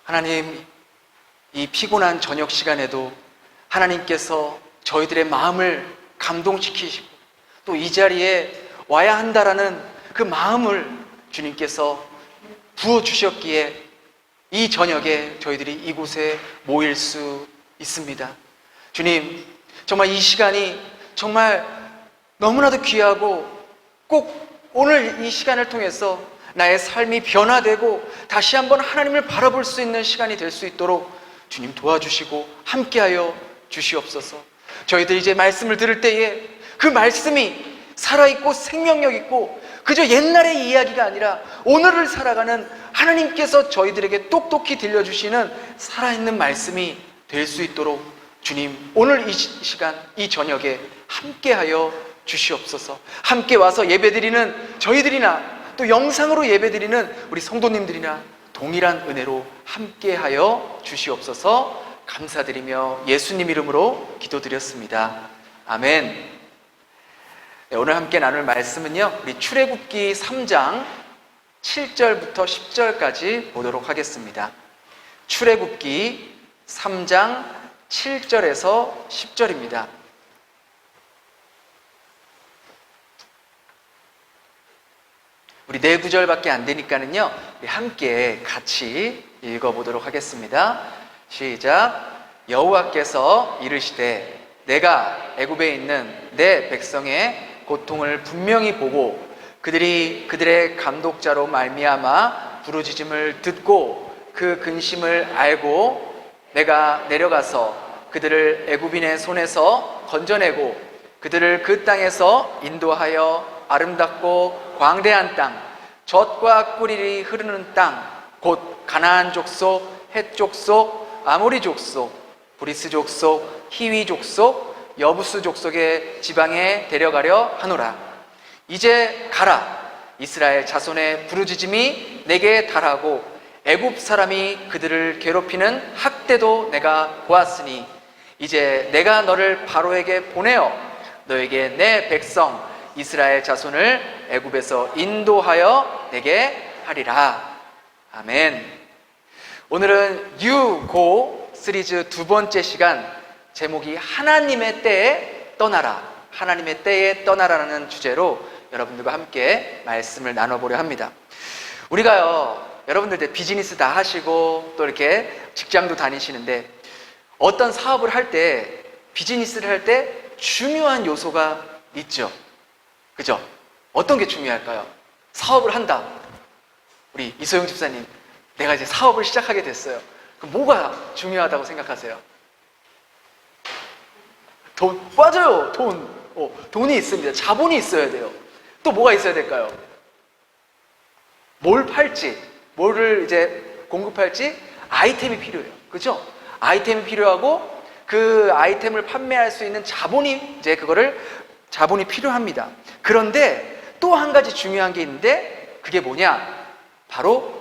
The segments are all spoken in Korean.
하나님, 이 피곤한 저녁 시간에도 하나님께서 저희들의 마음을 감동시키시고 또 이 자리에 와야 한다라는 그 마음을 주님께서 부어주셨기에 이 저녁에 저희들이 이곳에 모일 수 있습니다. 주님, 정말 이 시간이 정말 너무나도 귀하고 꼭 오늘 이 시간을 통해서 나의 삶이 변화되고 다시 한번 하나님을 바라볼 수 있는 시간이 될 수 있도록 주님 도와주시고 함께하여 주시옵소서. 저희들이 이제 말씀을 들을 때에 그 말씀이 살아있고 생명력 있고 그저 옛날의 이야기가 아니라 오늘을 살아가는 하나님께서 저희들에게 똑똑히 들려주시는 살아있는 말씀이 될 수 있도록 주님, 오늘 이 시간, 이 저녁에 함께하여 주시옵소서. 함께 와서 예배드리는 저희들이나 또 영상으로 예배드리는 우리 성도님들이나 동일한 은혜로 함께하여 주시옵소서. 감사드리며 예수님 이름으로 기도드렸습니다. 아멘. 네, 오늘 함께 나눌 말씀은요, 우리 출애굽기 3장 7절부터 10절까지 보도록 하겠습니다. 출애굽기 3장 7절에서 10절입니다. 우리 4구절밖에 안 되니까는요, 우리 함께 같이 읽어보도록 하겠습니다. 시작. 여호와께서 이르시되 내가 애굽에 있는 내 백성의 고통을 분명히 보고 그들의 감독자로 말미암아 부르짖음을 듣고 그 근심을 알고 내가 내려가서 그들을 애굽인의 손에서 건져내고 그들을 그 땅에서 인도하여 아름답고 광대한 땅, 젖과 꿀이 흐르는 땅, 곧 가나안 족속, 헷 족속, 아모리 족속, 브리스 족속, 히위 족속, 여부스 족속의 지방에 데려가려 하노라. 이제 가라. 이스라엘 자손의 부르짖음이 내게 달하고 애굽 사람이 그들을 괴롭히는 학대도 내가 보았으니 이제 내가 너를 바로에게 보내어 너에게 내 백성 이스라엘 자손을 애굽에서 인도하여 내게 하리라. 아멘. 오늘은 유고 시리즈 두 번째 시간, 제목이 하나님의 때에 떠나라, 하나님의 때에 떠나라는 주제로 여러분들과 함께 말씀을 나눠보려 합니다. 우리가요, 여러분들 비즈니스 다 하시고 또 이렇게 직장도 다니시는데 어떤 사업을 할 때, 비즈니스를 할 때 중요한 요소가 있죠. 그죠? 어떤 게 중요할까요? 사업을 한다. 우리 이소영 집사님, 내가 이제 사업을 시작하게 됐어요. 그럼 뭐가 중요하다고 생각하세요? 돈, 맞아요. 돈이 있습니다. 자본이 있어야 돼요. 또 뭐가 있어야 될까요? 뭘 팔지, 뭐를 이제 공급할지 아이템이 필요해요. 그죠? 아이템이 필요하고 그 아이템을 판매할 수 있는 자본이 자본이 필요합니다. 그런데 또 한 가지 중요한 게 있는데 그게 뭐냐? 바로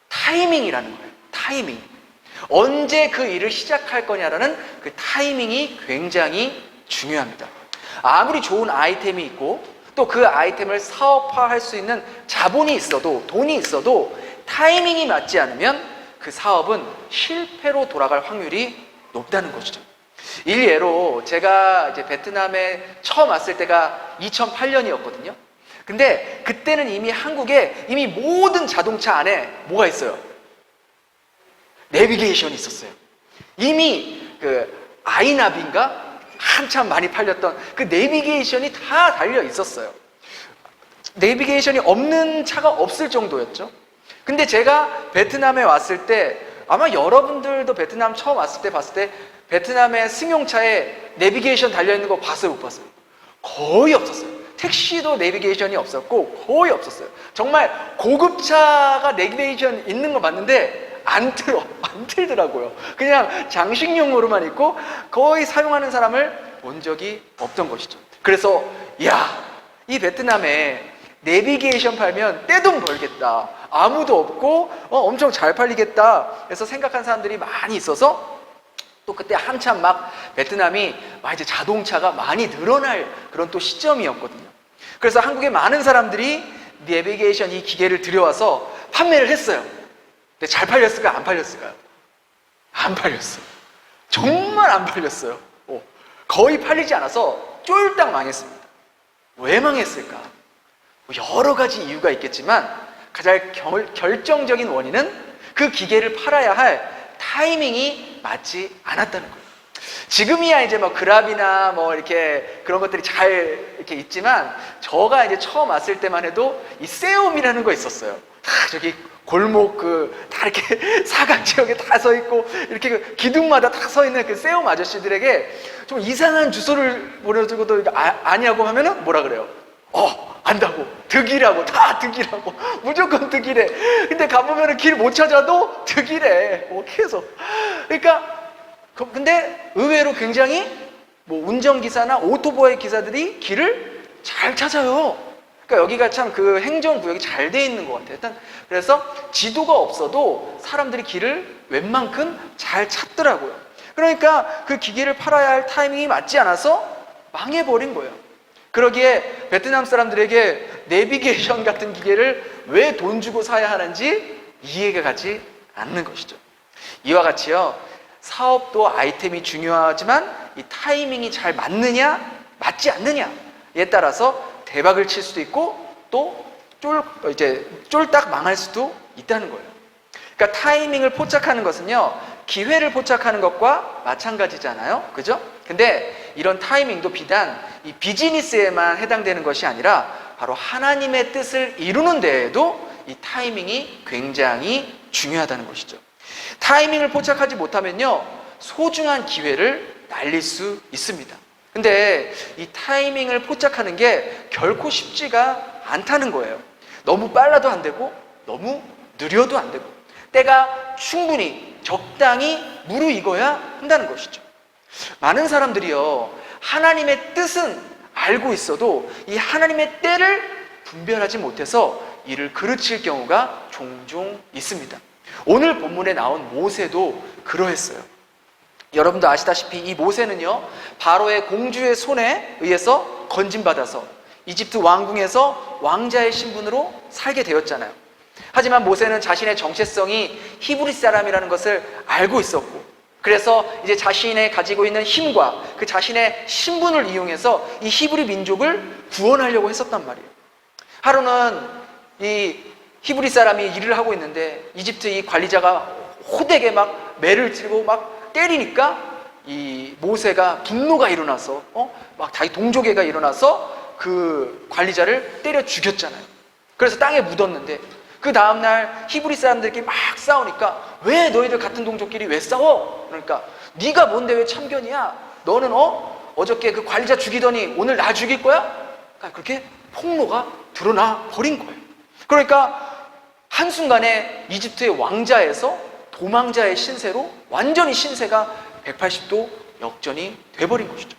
타이밍이라는 거예요. 타이밍. 언제 그 일을 시작할 거냐라는 그 타이밍이 굉장히 중요합니다. 아무리 좋은 아이템이 있고 또 그 아이템을 사업화할 수 있는 자본이 있어도, 돈이 있어도 타이밍이 맞지 않으면 그 사업은 실패로 돌아갈 확률이 높다는 것이죠. 일예로 제가 이제 베트남에 처음 왔을 때가 2008년이었거든요. 근데 그때는 이미 한국에 이미 모든 자동차 안에 뭐가 있어요? 내비게이션이 있었어요. 이미 그 아이나비인가? 한참 많이 팔렸던 그 내비게이션이 다 달려 있었어요. 내비게이션이 없는 차가 없을 정도였죠. 근데 제가 베트남에 왔을 때, 아마 여러분들도 베트남 처음 왔을 때 봤을 때 베트남의 승용차에 내비게이션 달려있는 거 봤어요, 못 봤어요? 거의 없었어요. 택시도 내비게이션이 없었고 거의 없었어요. 정말 고급차가 내비게이션 있는 거 봤는데 안 틀더라고요. 그냥 장식용으로만 있고 거의 사용하는 사람을 본 적이 없던 것이죠. 그래서 이 베트남에 내비게이션 팔면 떼돈 벌겠다, 아무도 없고 엄청 잘 팔리겠다 해서 생각한 사람들이 많이 있어서, 또 그때 한참 막 베트남이 이제 자동차가 많이 늘어날 그런 또 시점이었거든요. 그래서 한국에 많은 사람들이 내비게이션 이 기계를 들여와서 판매를 했어요. 근데 잘 팔렸을까요? 안 팔렸을까요? 안 팔렸어요. 정말 안 팔렸어요. 거의 팔리지 않아서 쫄딱 망했습니다. 왜 망했을까? 여러 가지 이유가 있겠지만 가장 결정적인 원인은 그 기계를 팔아야 할 타이밍이 맞지 않았다는 거예요. 지금이야 이제 뭐 그랍이나 뭐 이렇게 그런 것들이 잘 이렇게 있지만, 저가 이제 처음 왔을 때만 해도 이 세움이라는 거 있었어요. 저기 골목 다 이렇게 사각 지역에 다 서 있고 이렇게 그 기둥마다 다 서 있는 그 세움 아저씨들에게 좀 이상한 주소를 보내주고도 아니하고 하면은 뭐라 그래요? 안다고, 득이라고, 다 득이라고, 무조건 득이래. 근데 가보면은 길 못 찾아도 득이래. 계속. 그러니까 근데 의외로 굉장히 뭐 운전기사나 오토바이 기사들이 길을 잘 찾아요. 그러니까 여기가 참 그 행정구역이 잘 돼 있는 것 같아요. 일단 그래서 지도가 없어도 사람들이 길을 웬만큼 잘 찾더라고요. 그러니까 그 기계를 팔아야 할 타이밍이 맞지 않아서 망해버린 거예요. 그러기에 베트남 사람들에게 내비게이션 같은 기계를 왜 돈 주고 사야 하는지 이해가 가지 않는 것이죠. 이와 같이요, 사업도 아이템이 중요하지만 이 타이밍이 잘 맞느냐 맞지 않느냐에 따라서 대박을 칠 수도 있고 또 쫄딱 망할 수도 있다는 거예요. 그러니까 타이밍을 포착하는 것은요, 기회를 포착하는 것과 마찬가지잖아요. 그죠? 근데 이런 타이밍도 비단 이 비즈니스에만 해당되는 것이 아니라 바로 하나님의 뜻을 이루는 데에도 이 타이밍이 굉장히 중요하다는 것이죠. 타이밍을 포착하지 못하면요, 소중한 기회를 날릴 수 있습니다. 근데 이 타이밍을 포착하는 게 결코 쉽지가 않다는 거예요. 너무 빨라도 안 되고 너무 느려도 안 되고 때가 충분히 적당히 무르익어야 한다는 것이죠. 많은 사람들이요, 하나님의 뜻은 알고 있어도 이 하나님의 때를 분별하지 못해서 이를 그르칠 경우가 종종 있습니다. 오늘 본문에 나온 모세도 그러했어요. 여러분도 아시다시피 이 모세는요, 바로의 공주의 손에 의해서 건진받아서 이집트 왕궁에서 왕자의 신분으로 살게 되었잖아요. 하지만 모세는 자신의 정체성이 히브리 사람이라는 것을 알고 있었고, 그래서 이제 자신의 가지고 있는 힘과 그 자신의 신분을 이용해서 이 히브리 민족을 구원하려고 했었단 말이에요. 하루는 이 히브리 사람이 일을 하고 있는데 이집트 이 관리자가 호되게 막 매를 찌르고 막 때리니까 이 모세가 분노가 일어나서 막 자기 동족애가 일어나서 그 관리자를 때려 죽였잖아요. 그래서 땅에 묻었는데 그 다음날 히브리 사람들끼리 막 싸우니까 왜 너희들 같은 동족끼리 왜 싸워? 그러니까 네가 뭔데 왜 참견이야? 너는 어저께 그 관리자 죽이더니 오늘 나 죽일 거야? 그러니까 그렇게 폭로가 드러나 버린 거예요. 그러니까 한순간에 이집트의 왕자에서 도망자의 신세로 완전히 신세가 180도 역전이 돼버린 것이죠.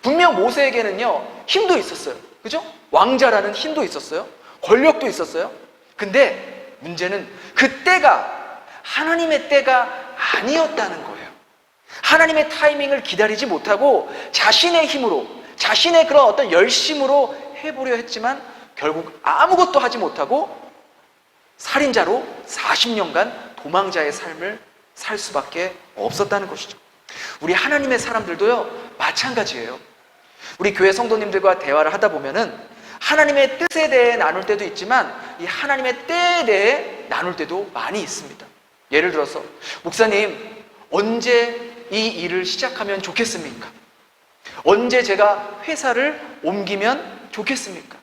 분명 모세에게는요, 힘도 있었어요. 그죠? 왕자라는 힘도 있었어요. 권력도 있었어요. 근데 문제는 그 때가 하나님의 때가 아니었다는 거예요. 하나님의 타이밍을 기다리지 못하고 자신의 힘으로, 자신의 그런 어떤 열심으로 해보려 했지만 결국 아무것도 하지 못하고 살인자로 40년간 도망자의 삶을 살 수밖에 없었다는 것이죠. 우리 하나님의 사람들도요, 마찬가지예요. 우리 교회 성도님들과 대화를 하다 보면은 하나님의 뜻에 대해 나눌 때도 있지만 이 하나님의 때에 대해 나눌 때도 많이 있습니다. 예를 들어서 목사님, 언제 이 일을 시작하면 좋겠습니까? 언제 제가 회사를 옮기면 좋겠습니까?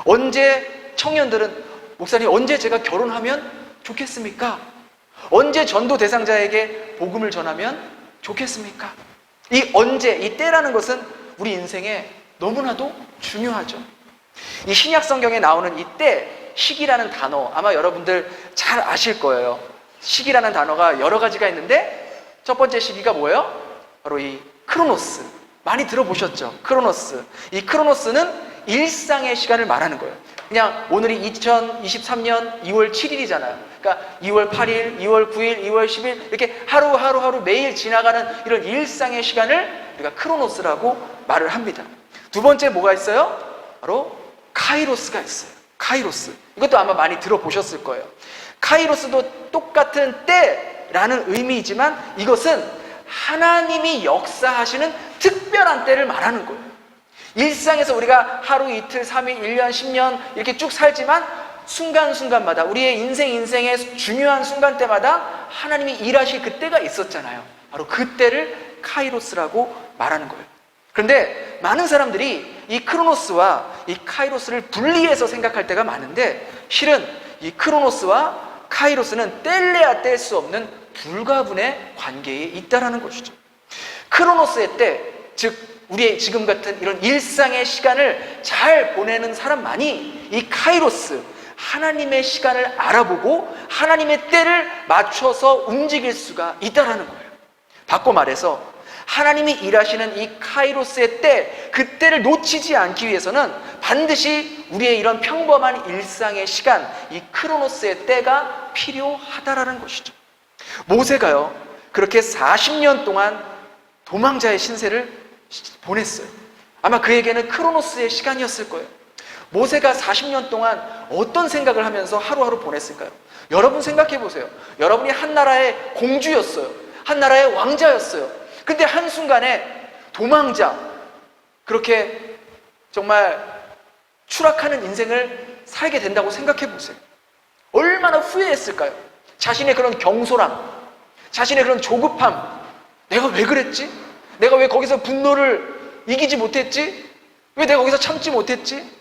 언제 청년들은 목사님, 언제 제가 결혼하면 좋겠습니까? 언제 전도 대상자에게 복음을 전하면 좋겠습니까? 이 언제, 이 때라는 것은 우리 인생에 너무나도 중요하죠. 이 신약 성경에 나오는 이 때, 시기라는 단어, 아마 여러분들 잘 아실 거예요. 시기라는 단어가 여러 가지가 있는데 첫 번째 시기가 뭐예요? 바로 이 크로노스. 많이 들어보셨죠? 크로노스. 이 크로노스는 일상의 시간을 말하는 거예요. 그냥 오늘이 2023년 2월 7일이잖아요. 그러니까 2월 8일, 2월 9일, 2월 10일 이렇게 하루 매일 지나가는 이런 일상의 시간을 우리가 크로노스라고 말을 합니다. 두 번째 뭐가 있어요? 바로 카이로스가 있어요. 카이로스. 이것도 아마 많이 들어보셨을 거예요. 카이로스도 똑같은 때, 때라는 의미이지만 이것은 하나님이 역사하시는 특별한 때를 말하는 거예요. 일상에서 우리가 하루, 이틀, 3일, 1년, 10년 이렇게 쭉 살지만 순간순간마다 우리의 인생의 중요한 순간대마다 하나님이 일하실 그때가 있었잖아요. 바로 그때를 카이로스라고 말하는 거예요. 그런데 많은 사람들이 이 크로노스와 이 카이로스를 분리해서 생각할 때가 많은데 실은 이 크로노스와 카이로스는 뗄래야 뗄 수 없는 불가분의 관계에 있다는 것이죠. 크로노스의 때, 즉 우리의 지금 같은 이런 일상의 시간을 잘 보내는 사람만이 이 카이로스, 하나님의 시간을 알아보고 하나님의 때를 맞춰서 움직일 수가 있다는 거예요. 바꿔 말해서 하나님이 일하시는 이 카이로스의 때, 그 때를 놓치지 않기 위해서는 반드시 우리의 이런 평범한 일상의 시간, 이 크로노스의 때가 필요하다라는 것이죠. 모세가요, 그렇게 40년 동안 도망자의 신세를 보냈어요. 아마 그에게는 크로노스의 시간이었을 거예요. 모세가 40년 동안 어떤 생각을 하면서 하루하루 보냈을까요? 여러분 생각해 보세요. 여러분이 한 나라의 공주였어요. 한 나라의 왕자였어요. 근데 한순간에 도망자, 그렇게 정말 추락하는 인생을 살게 된다고 생각해 보세요. 얼마나 후회했을까요? 자신의 그런 경솔함, 자신의 그런 조급함, 내가 왜 그랬지? 내가 왜 거기서 분노를 이기지 못했지? 왜 내가 거기서 참지 못했지?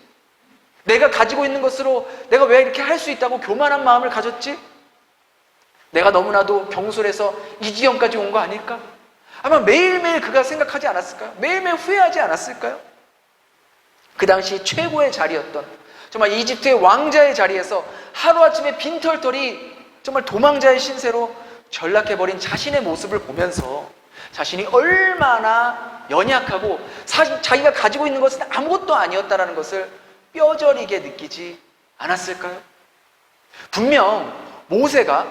내가 가지고 있는 것으로 내가 왜 이렇게 할 수 있다고 교만한 마음을 가졌지? 내가 너무나도 경솔해서 이 지경까지 온 거 아닐까? 아마 매일매일 그가 생각하지 않았을까요? 매일매일 후회하지 않았을까요? 그 당시 최고의 자리였던 정말 이집트의 왕자의 자리에서 하루아침에 빈털털이 정말 도망자의 신세로 전락해버린 자신의 모습을 보면서 자신이 얼마나 연약하고 자기가 가지고 있는 것은 아무것도 아니었다는 것을 뼈저리게 느끼지 않았을까요? 분명 모세가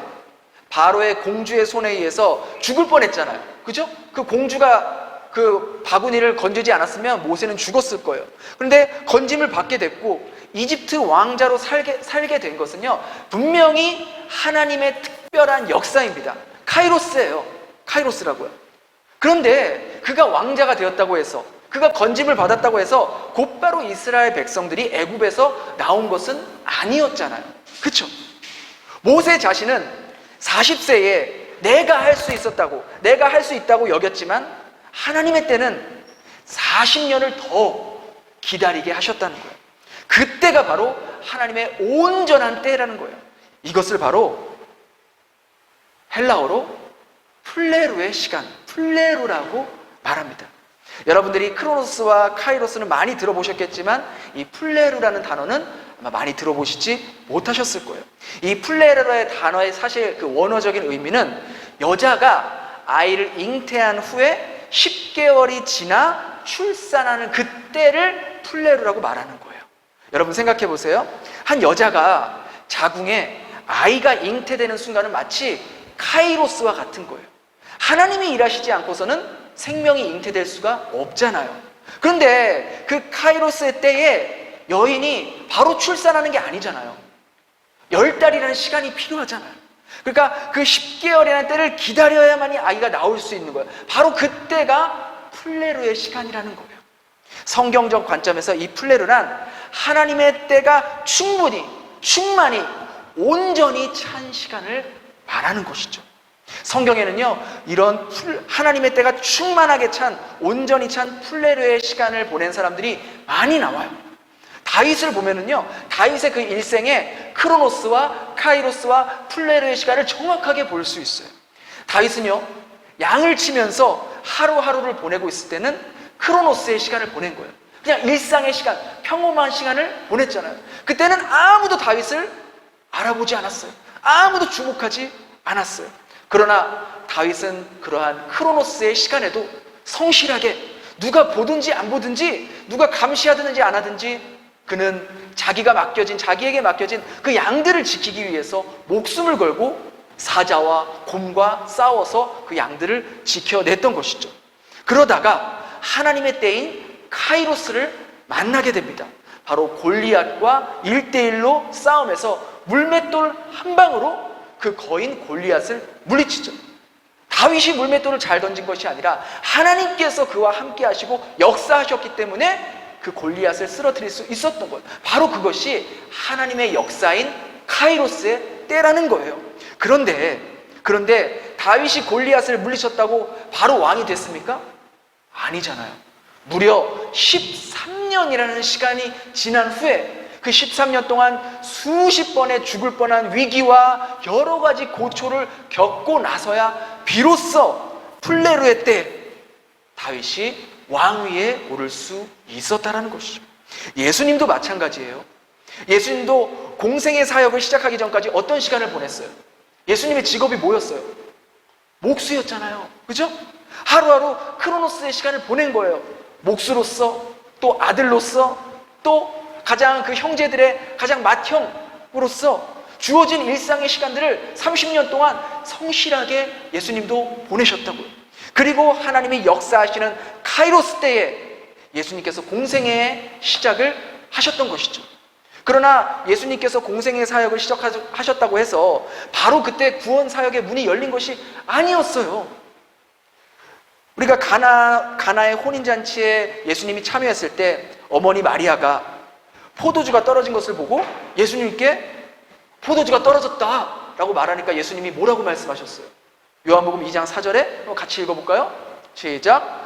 바로의 공주의 손에 의해서 죽을 뻔했잖아요. 그죠? 그 공주가 그 바구니를 건지지 않았으면 모세는 죽었을 거예요. 그런데 건짐을 받게 됐고 이집트 왕자로 살게 된 것은요, 분명히 하나님의 특별한 역사입니다. 카이로스예요. 카이로스라고요. 그런데 그가 왕자가 되었다고 해서, 그가 건짐을 받았다고 해서 곧바로 이스라엘 백성들이 애굽에서 나온 것은 아니었잖아요. 그렇죠? 모세 자신은 40세에 내가 할 수 있었다고, 내가 할 수 있다고 여겼지만 하나님의 때는 40년을 더 기다리게 하셨다는 거예요. 그때가 바로 하나님의 온전한 때라는 거예요. 이것을 바로 헬라어로 플레루의 시간, 플레루라고 말합니다. 여러분들이 크로노스와 카이로스는 많이 들어보셨겠지만 이 플레루라는 단어는 아마 많이 들어보시지 못하셨을 거예요. 이 플레루의 단어의 사실 그 원어적인 의미는 여자가 아이를 잉태한 후에 10개월이 지나 출산하는 그때를 플레루라고 말하는 거예요. 여러분 생각해 보세요. 한 여자가 자궁에 아이가 잉태되는 순간은 마치 카이로스와 같은 거예요. 하나님이 일하시지 않고서는 생명이 잉태될 수가 없잖아요. 그런데 그 카이로스의 때에 여인이 바로 출산하는 게 아니잖아요. 10달이라는 시간이 필요하잖아요. 그러니까 그 10개월이라는 때를 기다려야만이 아이가 나올 수 있는 거예요. 바로 그때가 플레루의 시간이라는 거예요. 성경적 관점에서 이 플레루란 하나님의 때가 충만히 온전히 찬 시간을 말하는 것이죠. 성경에는요, 이런 하나님의 때가 충만하게 찬, 온전히 찬 플레루의 시간을 보낸 사람들이 많이 나와요. 다윗을 보면은요, 다윗의 그 일생에 크로노스와 카이로스와 플레루의 시간을 정확하게 볼 수 있어요. 다윗은요, 양을 치면서 하루하루를 보내고 있을 때는 크로노스의 시간을 보낸 거예요. 그냥 일상의 시간, 평범한 시간을 보냈잖아요. 그때는 아무도 다윗을 알아보지 않았어요. 아무도 주목하지 않았어요. 그러나 다윗은 그러한 크로노스의 시간에도 성실하게 누가 보든지 안 보든지, 누가 감시하든지 안 하든지 그는 자기에게 맡겨진 그 양들을 지키기 위해서 목숨을 걸고 사자와 곰과 싸워서 그 양들을 지켜냈던 것이죠. 그러다가 하나님의 때인 카이로스를 만나게 됩니다. 바로 골리앗과 1대1로 싸움에서 물맷돌 한 방으로 그 거인 골리앗을 물리치죠. 다윗이 물맷돌을 잘 던진 것이 아니라 하나님께서 그와 함께 하시고 역사하셨기 때문에 그 골리앗을 쓰러뜨릴 수 있었던 거예요. 바로 그것이 하나님의 역사인 카이로스의 때라는 거예요. 그런데 다윗이 골리앗을 물리쳤다고 바로 왕이 됐습니까? 아니잖아요. 무려 13년이라는 시간이 지난 후에 그 13년 동안 수십 번의 죽을 뻔한 위기와 여러 가지 고초를 겪고 나서야 비로소 플레루의 때 다윗이 왕위에 오를 수 있었다라는 것이죠. 예수님도 마찬가지예요. 예수님도 공생의 사역을 시작하기 전까지 어떤 시간을 보냈어요? 예수님의 직업이 뭐였어요? 목수였잖아요. 그죠? 하루하루 크로노스의 시간을 보낸 거예요. 목수로서, 또 아들로서, 또 가장 그 형제들의 가장 맏형으로서 주어진 일상의 시간들을 30년 동안 성실하게 예수님도 보내셨다고요. 그리고 하나님이 역사하시는 카이로스 때에 예수님께서 공생의 시작을 하셨던 것이죠. 그러나 예수님께서 공생의 사역을 시작하셨다고 해서 바로 그때 구원 사역의 문이 열린 것이 아니었어요. 우리가 가나의 혼인잔치에 예수님이 참여했을 때 어머니 마리아가 포도주가 떨어진 것을 보고 예수님께 포도주가 떨어졌다라고 말하니까 예수님이 뭐라고 말씀하셨어요? 요한복음 2장 4절에 같이 읽어볼까요? 시작.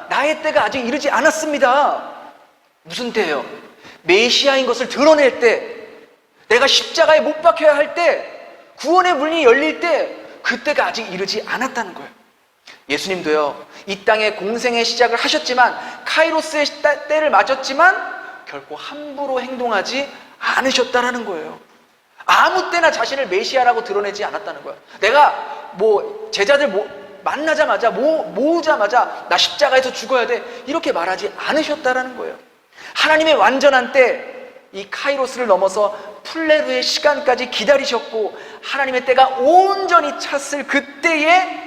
나의 때가 아직 이르지 않았습니다. 무슨 때예요? 메시아인 것을 드러낼 때, 내가 십자가에 못 박혀야 할 때, 구원의 문이 열릴 때, 그때가 아직 이르지 않았다는 거예요. 예수님도요, 이 땅에 공생의 시작을 하셨지만, 카이로스의 때를 맞았지만 결코 함부로 행동하지 않으셨다라는 거예요. 아무 때나 자신을 메시아라고 드러내지 않았다는 거예요. 내가 제자들 만나자마자 모으자마자 나 십자가에서 죽어야 돼 이렇게 말하지 않으셨다라는 거예요. 하나님의 완전한 때, 이 카이로스를 넘어서 플레루의 시간까지 기다리셨고 하나님의 때가 온전히 찼을 그때에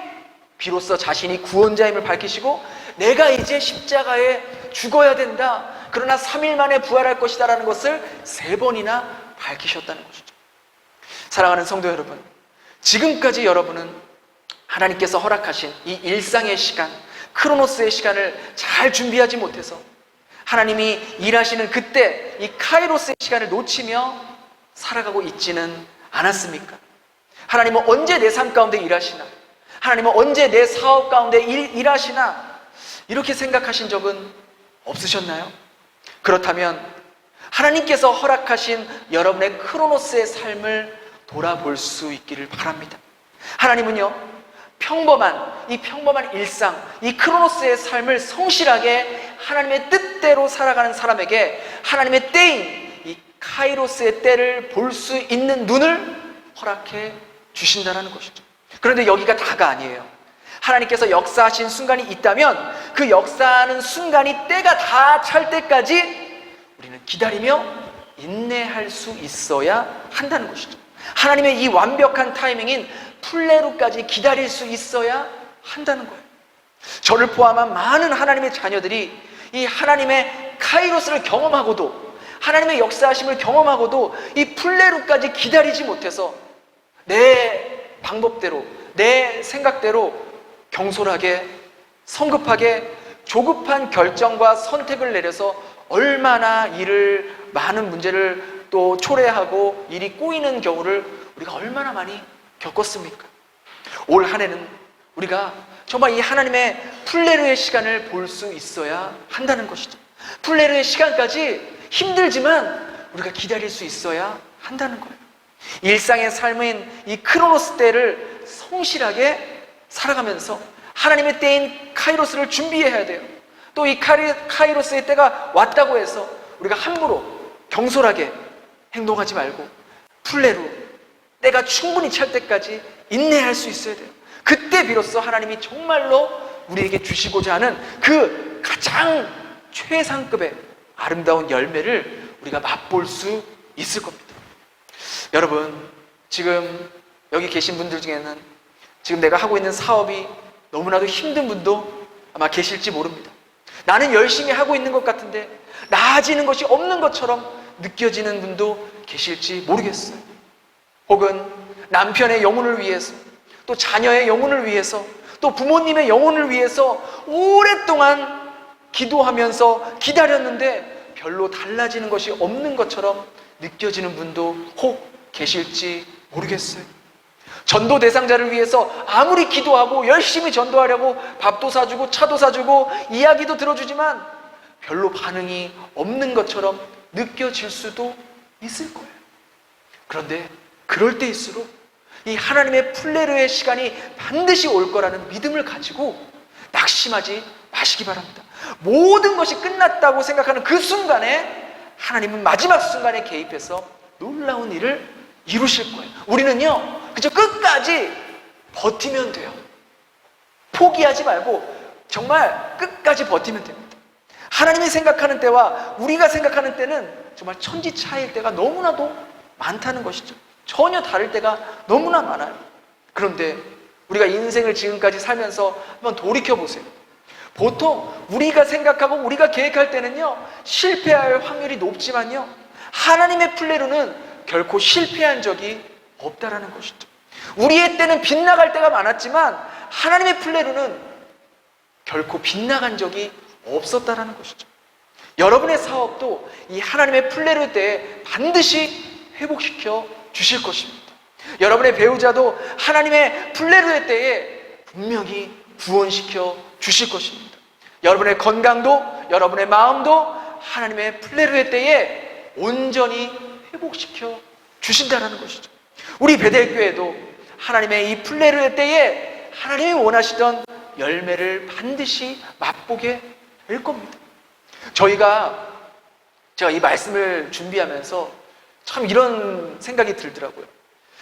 비로소 자신이 구원자임을 밝히시고 내가 이제 십자가에 죽어야 된다, 그러나 3일 만에 부활할 것이다 라는 것을 3번이나 밝히셨다는 것이죠. 사랑하는 성도 여러분, 지금까지 여러분은 하나님께서 허락하신 이 일상의 시간, 크로노스의 시간을 잘 준비하지 못해서 하나님이 일하시는 그때 이 카이로스의 시간을 놓치며 살아가고 있지는 않았습니까? 하나님은 언제 내 삶 가운데 일하시나? 하나님은 언제 내 사업 가운데 일하시나? 이렇게 생각하신 적은 없으셨나요? 그렇다면 하나님께서 허락하신 여러분의 크로노스의 삶을 돌아볼 수 있기를 바랍니다. 하나님은요, 이 평범한 일상, 이 크로노스의 삶을 성실하게 하나님의 뜻대로 살아가는 사람에게 하나님의 때인 이 카이로스의 때를 볼 수 있는 눈을 허락해 주신다는 것이죠. 그런데 여기가 다가 아니에요. 하나님께서 역사하신 순간이 있다면 그 역사하는 순간이 때가 다 찰 때까지 우리는 기다리며 인내할 수 있어야 한다는 것이죠. 하나님의 이 완벽한 타이밍인 플레루까지 기다릴 수 있어야 한다는 거예요. 저를 포함한 많은 하나님의 자녀들이 이 하나님의 카이로스를 경험하고도, 하나님의 역사하심을 경험하고도 이 플레루까지 기다리지 못해서 내 방법대로, 내 생각대로 경솔하게, 성급하게, 조급한 결정과 선택을 내려서 얼마나 많은 문제를 또 초래하고 일이 꼬이는 경우를 우리가 얼마나 많이 겪었습니까? 올 한 해는 우리가 정말 이 하나님의 플레루의 시간을 볼 수 있어야 한다는 것이죠. 플레루의 시간까지 힘들지만 우리가 기다릴 수 있어야 한다는 거예요. 일상의 삶인 이 크로노스 때를 성실하게 살아가면서 하나님의 때인 카이로스를 준비해야 돼요. 또 이 카이로스의 때가 왔다고 해서 우리가 함부로 경솔하게 행동하지 말고 플레루, 때가 충분히 찰 때까지 인내할 수 있어야 돼요. 그때 비로소 하나님이 정말로 우리에게 주시고자 하는 그 가장 최상급의 아름다운 열매를 우리가 맛볼 수 있을 겁니다. 여러분, 지금 여기 계신 분들 중에는 지금 내가 하고 있는 사업이 너무나도 힘든 분도 아마 계실지 모릅니다. 나는 열심히 하고 있는 것 같은데 나아지는 것이 없는 것처럼 느껴지는 분도 계실지 모르겠어요. 혹은 남편의 영혼을 위해서, 또 자녀의 영혼을 위해서, 또 부모님의 영혼을 위해서 오랫동안 기도하면서 기다렸는데 별로 달라지는 것이 없는 것처럼 느껴지는 분도 혹 계실지 모르겠어요. 전도 대상자를 위해서 아무리 기도하고 열심히 전도하려고 밥도 사주고 차도 사주고 이야기도 들어주지만 별로 반응이 없는 것처럼 느껴질 수도 있을 거예요. 그런데 그럴 때일수록 이 하나님의 플레르의 시간이 반드시 올 거라는 믿음을 가지고 낙심하지 마시기 바랍니다. 모든 것이 끝났다고 생각하는 그 순간에 하나님은 마지막 순간에 개입해서 놀라운 일을 이루실 거예요. 우리는요, 그저 끝까지 버티면 돼요. 포기하지 말고 정말 끝까지 버티면 됩니다. 하나님이 생각하는 때와 우리가 생각하는 때는 정말 천지 차이일 때가 너무나도 많다는 것이죠. 전혀 다를 때가 너무나 많아요. 그런데 우리가 인생을 지금까지 살면서 한번 돌이켜보세요. 보통 우리가 생각하고 우리가 계획할 때는요, 실패할 확률이 높지만요, 하나님의 플레로는 결코 실패한 적이 없다라는 것이죠. 우리의 때는 빗나갈 때가 많았지만 하나님의 플레로는 결코 빗나간 적이 없었다라는 것이죠. 여러분의 사업도 이 하나님의 플레로 때에 반드시 회복시켜 주실 것입니다. 여러분의 배우자도 하나님의 플레로의 때에 분명히 구원시켜 주실 것입니다. 여러분의 건강도, 여러분의 마음도 하나님의 플레로의 때에 온전히 회복시켜 주신다는 것이죠. 우리 베델교회도 하나님의 이 플레로의 때에 하나님이 원하시던 열매를 반드시 맛보게 될 겁니다. 제가 이 말씀을 준비하면서 참 이런 생각이 들더라고요.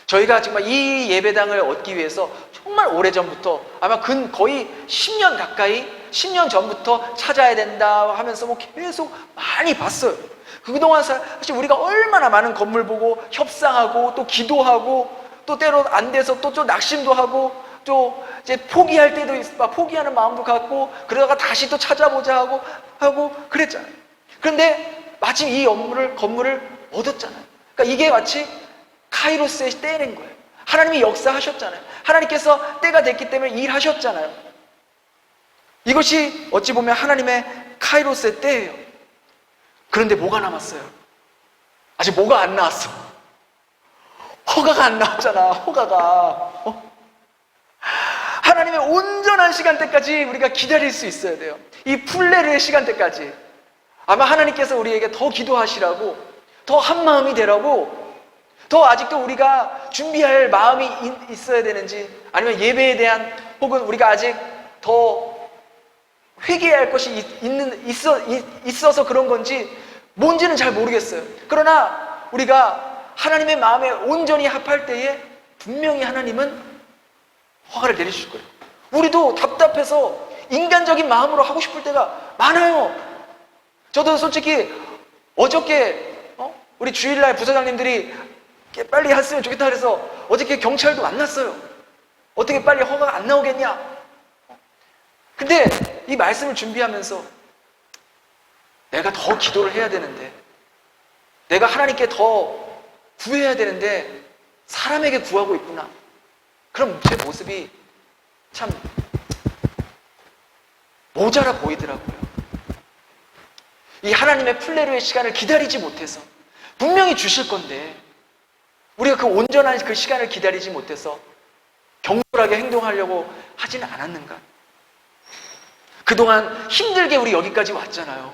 저희가 정말 이 예배당을 얻기 위해서 정말 오래전부터, 아마 거의 10년 가까이, 10년 전부터 찾아야 된다 하면서 뭐 계속 많이 봤어요. 그동안 사실 우리가 얼마나 많은 건물 보고 협상하고 또 기도하고 또 때로 안 돼서 또 좀 낙심도 하고 또 이제 포기할 때도 있어, 포기하는 마음도 갖고 그러다가 다시 또 찾아보자 하고 그랬잖아요. 그런데 마침 이 건물을 얻었잖아요. 그러니까 이게 마치 카이로스의 때인 거예요. 하나님이 역사하셨잖아요. 하나님께서 때가 됐기 때문에 일하셨잖아요. 이것이 어찌 보면 하나님의 카이로스의 때예요. 그런데 뭐가 남았어요? 아직 뭐가 안 나왔어. 허가가 안 나왔잖아. 허가가. 하나님의 온전한 시간대까지 우리가 기다릴 수 있어야 돼요. 이 플레르의 시간대까지. 아마 하나님께서 우리에게 더 기도하시라고, 더 한마음이 되라고, 더 아직도 우리가 준비할 마음이 있어야 되는지, 아니면 예배에 대한, 혹은 우리가 아직 더 회개해야 할 것이 있어서 그런 건지 뭔지는 잘 모르겠어요. 그러나 우리가 하나님의 마음에 온전히 합할 때에 분명히 하나님은 허가를 내리실 거예요. 우리도 답답해서 인간적인 마음으로 하고 싶을 때가 많아요. 저도 솔직히 어저께 우리 주일날 부사장님들이 빨리 했으면 좋겠다 그래서 어저께 경찰도 만났어요. 어떻게 빨리 허가가 안 나오겠냐. 근데 이 말씀을 준비하면서 내가 더 기도를 해야 되는데, 내가 하나님께 더 구해야 되는데 사람에게 구하고 있구나. 그럼 제 모습이 참 모자라 보이더라고요. 이 하나님의 플레르의 시간을 기다리지 못해서, 분명히 주실 건데 우리가 그 온전한 그 시간을 기다리지 못해서 경솔하게 행동하려고 하지는 않았는가? 그동안 힘들게 우리 여기까지 왔잖아요.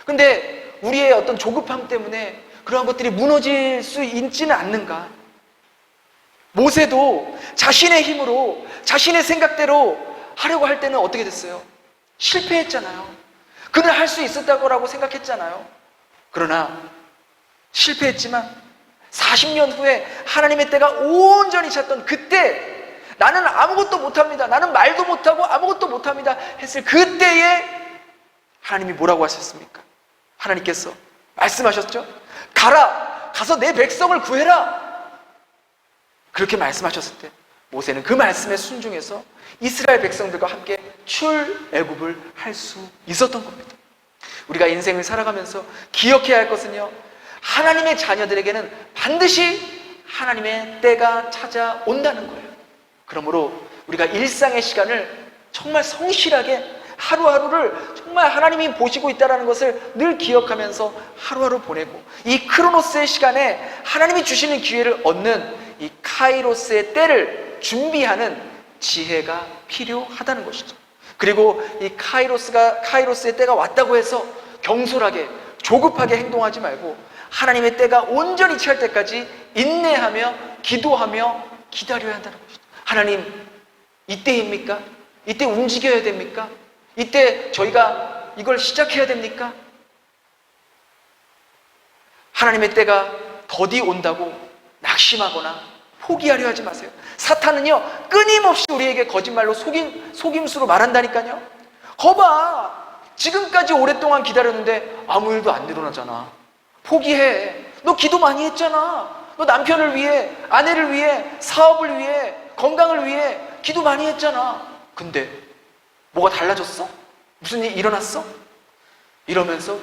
근데 우리의 어떤 조급함 때문에 그러한 것들이 무너질 수 있지는 않는가? 모세도 자신의 힘으로, 자신의 생각대로 하려고 할 때는 어떻게 됐어요? 실패했잖아요. 그는 할 수 있었다고 생각했잖아요. 그러나 실패했지만 40년 후에 하나님의 때가 온전히 찼던 그때, 나는 아무것도 못합니다, 나는 말도 못하고 아무것도 못합니다 했을 그때에 하나님이 뭐라고 하셨습니까? 하나님께서 말씀하셨죠? 가서 내 백성을 구해라. 그렇게 말씀하셨을 때 모세는 그 말씀에 순종해서 이스라엘 백성들과 함께 출애굽을 할 수 있었던 겁니다. 우리가 인생을 살아가면서 기억해야 할 것은요, 하나님의 자녀들에게는 반드시 하나님의 때가 찾아온다는 거예요. 그러므로 우리가 일상의 시간을 정말 성실하게 하루하루를 정말 하나님이 보시고 있다는 것을 늘 기억하면서 하루하루 보내고, 이 크로노스의 시간에 하나님이 주시는 기회를 얻는 이 카이로스의 때를 준비하는 지혜가 필요하다는 것이죠. 그리고 이 카이로스의 때가 왔다고 해서 경솔하게 조급하게 행동하지 말고 하나님의 때가 온전히 찰 때까지 인내하며 기도하며 기다려야 한다는 것이죠. 하나님, 이때입니까? 이때 움직여야 됩니까? 이때 저희가 이걸 시작해야 됩니까? 하나님의 때가 더디 온다고 낙심하거나 포기하려 하지 마세요. 사탄은요, 끊임없이 우리에게 거짓말로 속임수로 말한다니까요. 거봐, 지금까지 오랫동안 기다렸는데 아무 일도 안 일어나잖아. 포기해. 너 기도 많이 했잖아. 너 남편을 위해, 아내를 위해, 사업을 위해, 건강을 위해 기도 많이 했잖아. 근데 뭐가 달라졌어? 무슨 일이 일어났어? 이러면서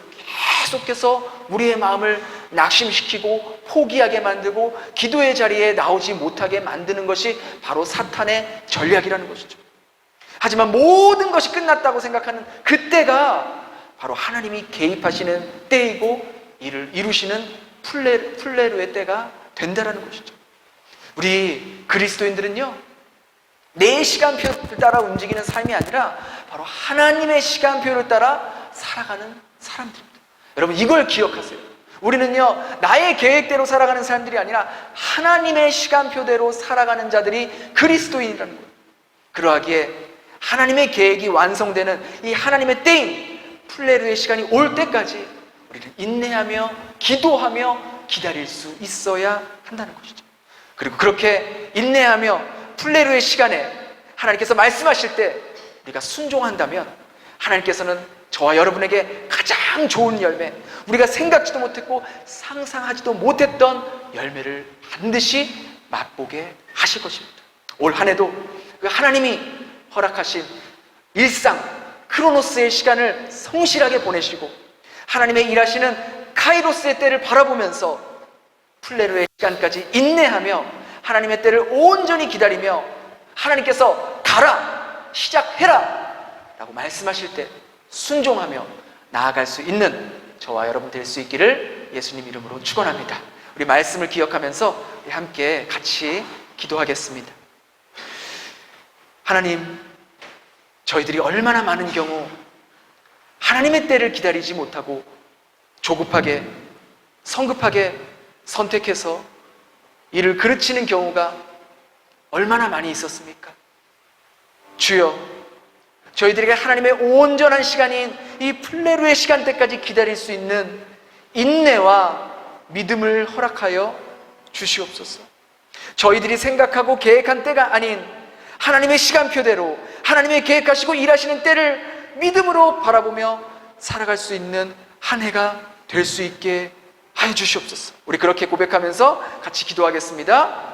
계속해서 우리의 마음을 낙심시키고 포기하게 만들고 기도의 자리에 나오지 못하게 만드는 것이 바로 사탄의 전략이라는 것이죠. 하지만 모든 것이 끝났다고 생각하는 그때가 바로 하나님이 개입하시는 때이고 이를 이루시는 플레루의 때가 된다는 것이죠. 우리 그리스도인들은요, 내 시간표를 따라 움직이는 삶이 아니라 바로 하나님의 시간표를 따라 살아가는 사람들입니다. 여러분, 이걸 기억하세요. 우리는요, 나의 계획대로 살아가는 사람들이 아니라 하나님의 시간표대로 살아가는 자들이 그리스도인이라는 거예요. 그러하기에 하나님의 계획이 완성되는 이 하나님의 때인 플레루의 시간이 올 때까지 우리는 인내하며 기도하며 기다릴 수 있어야 한다는 것이죠. 그리고 그렇게 인내하며 플레루의 시간에 하나님께서 말씀하실 때 우리가 순종한다면 하나님께서는 저와 여러분에게 가장 좋은 열매, 우리가 생각지도 못했고 상상하지도 못했던 열매를 반드시 맛보게 하실 것입니다. 올 한 해도 그 하나님이 허락하신 일상 크로노스의 시간을 성실하게 보내시고 하나님의 일하시는 카이로스의 때를 바라보면서 플레루의 시간까지 인내하며 하나님의 때를 온전히 기다리며 하나님께서 가라, 시작해라 라고 말씀하실 때 순종하며 나아갈 수 있는 저와 여러분 될 수 있기를 예수님 이름으로 축원합니다. 우리 말씀을 기억하면서 함께 같이 기도하겠습니다. 하나님, 저희들이 얼마나 많은 경우 하나님의 때를 기다리지 못하고 조급하게 성급하게 선택해서 이를 그르치는 경우가 얼마나 많이 있었습니까? 주여, 저희들에게 하나님의 온전한 시간인 이 플레루의 시간대까지 기다릴 수 있는 인내와 믿음을 허락하여 주시옵소서. 저희들이 생각하고 계획한 때가 아닌 하나님의 시간표대로 하나님의 계획하시고 일하시는 때를 믿음으로 바라보며 살아갈 수 있는 한 해가 될 수 있게 하여 주시옵소서. 우리 그렇게 고백하면서 같이 기도하겠습니다.